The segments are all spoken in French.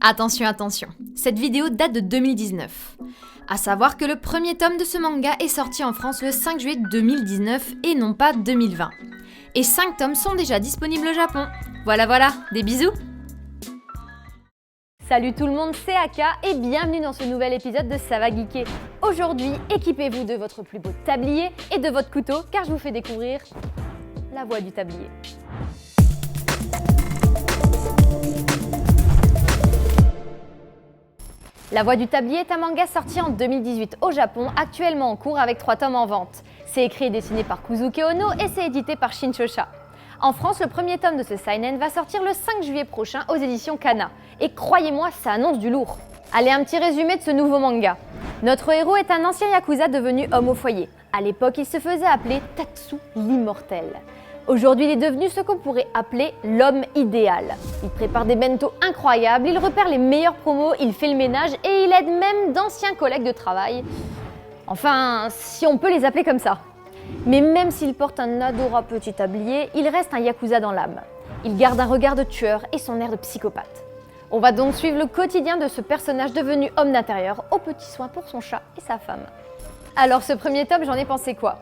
Attention, attention, cette vidéo date de 2019. À savoir que le premier tome de ce manga est sorti en France le 5 juillet 2019 et non pas 2020. Et 5 tomes sont déjà disponibles au Japon. Voilà, des bisous! Salut tout le monde, c'est Aka et bienvenue dans ce nouvel épisode de Ça va geeker. Aujourd'hui, équipez-vous de votre plus beau tablier et de votre couteau car je vous fais découvrir la voie du tablier. La Voie du Tablier est un manga sorti en 2018 au Japon, actuellement en cours avec 3 tomes en vente. C'est écrit et dessiné par Kuzuke Ono et c'est édité par Shinchosha. En France, le premier tome de ce seinen va sortir le 5 juillet prochain aux éditions Kana. Et croyez-moi, ça annonce du lourd. Allez, un petit résumé de ce nouveau manga. Notre héros est un ancien yakuza devenu homme au foyer. À l'époque, il se faisait appeler Tatsu l'Immortel. Aujourd'hui, il est devenu ce qu'on pourrait appeler l'homme idéal. Il prépare des bento incroyables, il repère les meilleures promos, il fait le ménage et il aide même d'anciens collègues de travail. Enfin, si on peut les appeler comme ça. Mais même s'il porte un adorable petit tablier, il reste un yakuza dans l'âme. Il garde un regard de tueur et son air de psychopathe. On va donc suivre le quotidien de ce personnage devenu homme d'intérieur, aux petits soins pour son chat et sa femme. Alors ce premier tome, j'en ai pensé quoi ?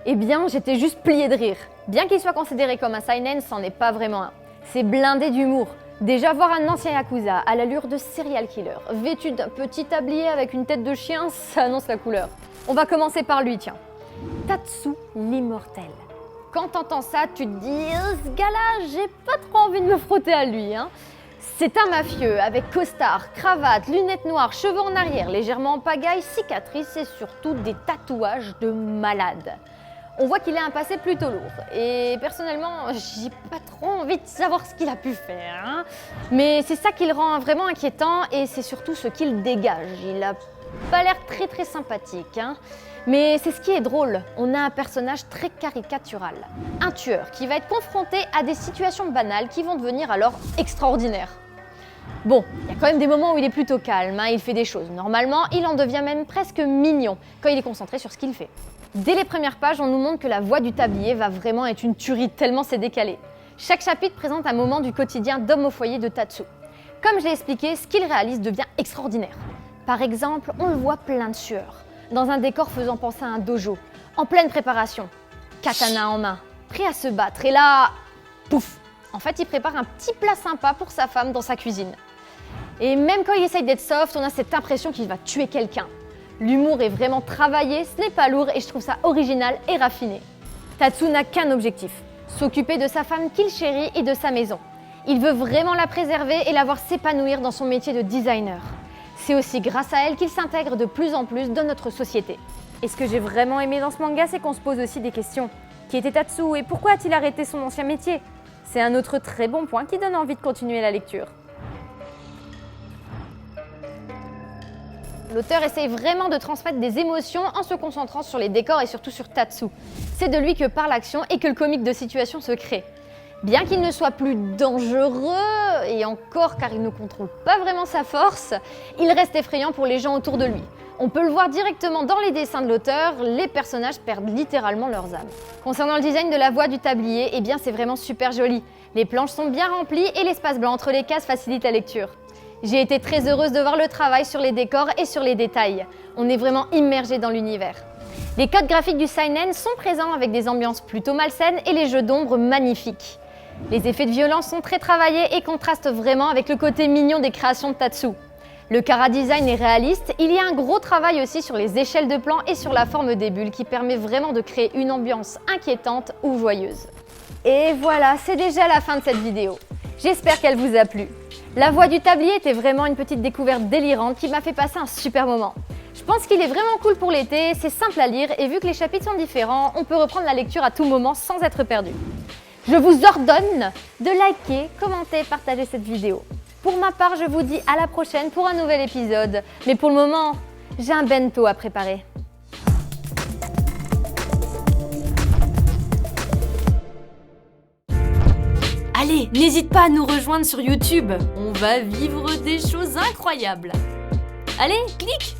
Eh bien, j'étais juste pliée de rire. Bien qu'il soit considéré comme un seinen, c'en est pas vraiment un. C'est blindé d'humour. Déjà, voir un ancien yakuza à l'allure de serial killer, vêtu d'un petit tablier avec une tête de chien, ça annonce la couleur. On va commencer par lui, tiens. Tatsu l'Immortel. Quand t'entends ça, tu te dis « ce gars-là, j'ai pas trop envie de me frotter à lui, hein ». C'est un mafieux avec costard, cravate, lunettes noires, cheveux en arrière, légèrement en pagaille, cicatrices et surtout des tatouages de malade. On voit qu'il a un passé plutôt lourd et personnellement, j'ai pas trop envie de savoir ce qu'il a pu faire. Hein. Mais c'est ça qui le rend vraiment inquiétant et c'est surtout ce qu'il dégage. Il a pas l'air très sympathique. Hein. Mais c'est ce qui est drôle, on a un personnage très caricatural. Un tueur qui va être confronté à des situations banales qui vont devenir alors extraordinaires. Bon, il y a quand même des moments où il est plutôt calme, hein, il fait des choses. Normalement, il en devient même presque mignon quand il est concentré sur ce qu'il fait. Dès les premières pages, on nous montre que la voie du tablier va vraiment être une tuerie tellement c'est décalé. Chaque chapitre présente un moment du quotidien d'homme au foyer de Tatsu. Comme je l'ai expliqué, ce qu'il réalise devient extraordinaire. Par exemple, on le voit plein de sueur, dans un décor faisant penser à un dojo, en pleine préparation, katana en main, prêt à se battre, et là, pouf! En fait, il prépare un petit plat sympa pour sa femme dans sa cuisine. Et même quand il essaye d'être soft, on a cette impression qu'il va tuer quelqu'un. L'humour est vraiment travaillé, ce n'est pas lourd et je trouve ça original et raffiné. Tatsu n'a qu'un objectif, s'occuper de sa femme qu'il chérit et de sa maison. Il veut vraiment la préserver et la voir s'épanouir dans son métier de designer. C'est aussi grâce à elle qu'il s'intègre de plus en plus dans notre société. Et ce que j'ai vraiment aimé dans ce manga, c'est qu'on se pose aussi des questions. Qui était Tatsu et pourquoi a-t-il arrêté son ancien métier ? C'est un autre très bon point qui donne envie de continuer la lecture. L'auteur essaye vraiment de transmettre des émotions en se concentrant sur les décors et surtout sur Tatsu. C'est de lui que parle l'action et que le comique de situation se crée. Bien qu'il ne soit plus dangereux, et encore car il ne contrôle pas vraiment sa force, il reste effrayant pour les gens autour de lui. On peut le voir directement dans les dessins de l'auteur, les personnages perdent littéralement leurs âmes. Concernant le design de la voie du tablier, eh bien c'est vraiment super joli. Les planches sont bien remplies et l'espace blanc entre les cases facilite la lecture. J'ai été très heureuse de voir le travail sur les décors et sur les détails. On est vraiment immergé dans l'univers. Les codes graphiques du seinen sont présents avec des ambiances plutôt malsaines et les jeux d'ombre magnifiques. Les effets de violence sont très travaillés et contrastent vraiment avec le côté mignon des créations de Tatsu. Le chara-design est réaliste, il y a un gros travail aussi sur les échelles de plans et sur la forme des bulles qui permet vraiment de créer une ambiance inquiétante ou joyeuse. Et voilà, c'est déjà la fin de cette vidéo. J'espère qu'elle vous a plu. La voie du tablier était vraiment une petite découverte délirante qui m'a fait passer un super moment. Je pense qu'il est vraiment cool pour l'été, c'est simple à lire et vu que les chapitres sont différents, on peut reprendre la lecture à tout moment sans être perdu. Je vous ordonne de liker, commenter, partager cette vidéo. Pour ma part, je vous dis à la prochaine pour un nouvel épisode. Mais pour le moment, j'ai un bento à préparer. Allez, n'hésite pas à nous rejoindre sur YouTube, on va vivre des choses incroyables. Allez, clique.